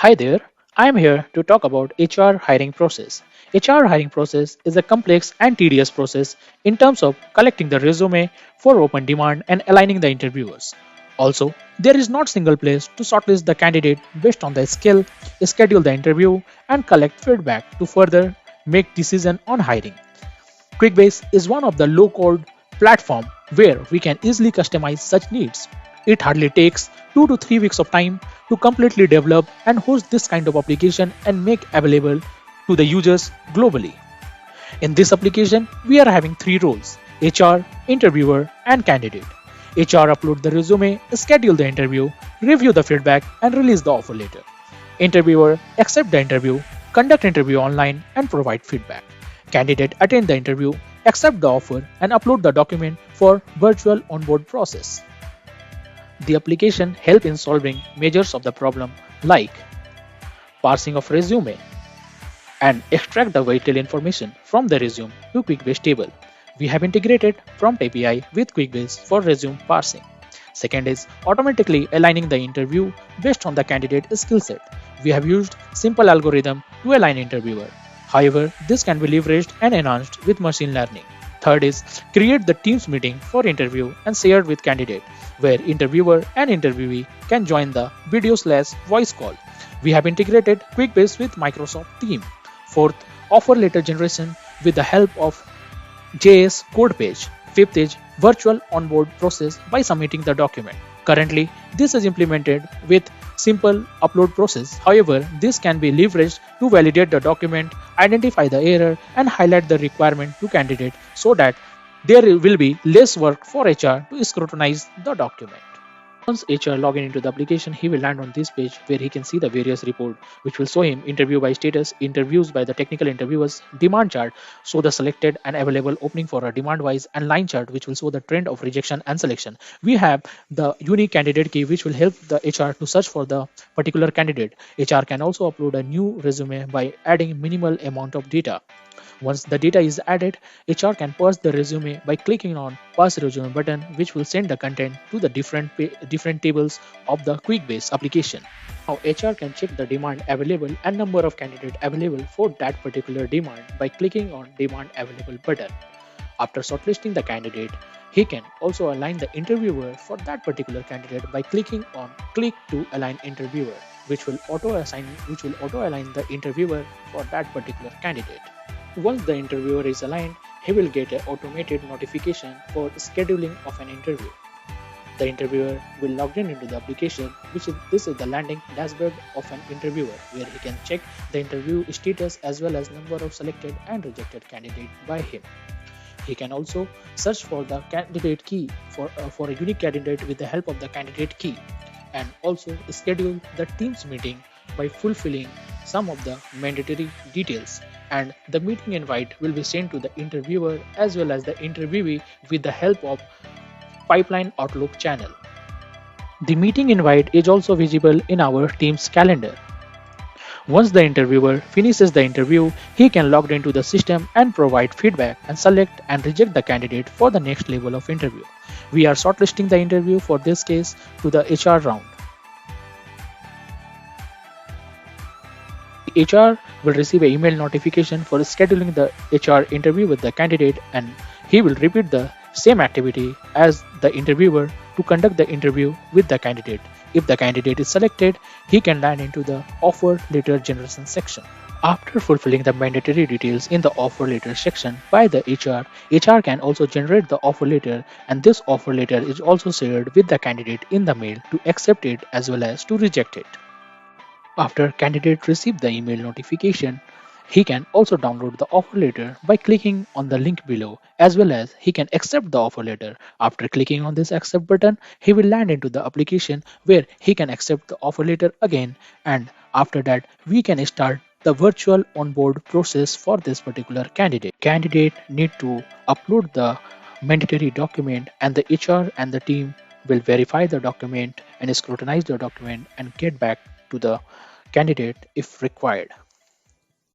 Hi there. I am here to talk about HR hiring process. HR hiring process is a complex and tedious process in terms of collecting the resume for open demand and aligning the interviewers. Also, there is not single place to shortlist the candidate based on their skill, schedule the interview, and collect feedback to further make decision on hiring. QuickBase is one of the low-code platform where we can easily customize such needs. It hardly takes 2 to 3 weeks of time to completely develop and host this kind of application and make available to the users globally. In this application, we are having three roles: HR, interviewer, and candidate. HR upload the resume, schedule the interview, review the feedback, and release the offer letter. Interviewer accept the interview, conduct interview online, and provide feedback. Candidate attend the interview, accept the offer, and upload the document for virtual onboard process. The application help in solving measures of the problem like parsing of resume and extract the vital information from the resume to QuickBase table. We have integrated prompt API with QuickBase for resume parsing. Second is automatically aligning the interview based on the candidate skill set. We have used simple algorithm to align interviewer. However, this can be leveraged and enhanced with machine learning. Third is create the Teams meeting for interview and shared with candidate, where interviewer and interviewee can join the video/voice call. We have integrated QuickBase with Microsoft Teams. Fourth, offer letter generation with the help of JS code page. Fifth is virtual onboard process by submitting the document. Currently, this is implemented with simple upload process. However, this can be leveraged to validate the document, identify the error, and highlight the requirement to candidate so that there will be less work for HR to scrutinize the document. Once HR login into the application, he will land on this page where he can see the various report, which will show him interview by status, interviews by the technical interviewers, demand chart, show the selected and available opening for a demand wise, and line chart, which will show the trend of rejection and selection. We have the unique candidate key, which will help the HR to search for the particular candidate. HR can also upload a new resume by adding minimal amount of data. Once the data is added, HR can parse the resume by clicking on Parse Resume button, which will send the content to the different tables of the QuickBase application. Now HR can check the demand available and number of candidates available for that particular demand by clicking on Demand Available button. After shortlisting the candidate, he can also align the interviewer for that particular candidate by clicking on Click to Align Interviewer, which will auto align the interviewer for that particular candidate. Once the interviewer is aligned, he will get an automated notification for scheduling of an interview. The interviewer will log in into the application, this is the landing dashboard of an interviewer, where he can check the interview status as well as number of selected and rejected candidates by him. He can also search for the candidate key for a unique candidate with the help of the candidate key, and also schedule the Teams meeting by fulfilling some of the mandatory details, and the meeting invite will be sent to the interviewer as well as the interviewee with the help of Pipeline Outlook channel. The meeting invite is also visible in our Teams calendar. Once the interviewer finishes the interview, he can log into the system and provide feedback and select and reject the candidate for the next level of interview. We are shortlisting the interview for this case to the HR round. HR will receive an email notification for scheduling the HR interview with the candidate, and he will repeat the same activity as the interviewer to conduct the interview with the candidate. If the candidate is selected, he can land into the offer letter generation section. After fulfilling the mandatory details in the offer letter section by the HR can also generate the offer letter, and this offer letter is also shared with the candidate in the mail to accept it as well as to reject it. After candidate receive the email notification, he can also download the offer letter by clicking on the link below, as well as he can accept the offer letter. After clicking on this accept button, he will land into the application where he can accept the offer letter again, and after that we can start the virtual onboard process for this particular candidate. Candidate need to upload the mandatory document, and the HR and the team will verify the document and scrutinize the document and get back to the candidate if required.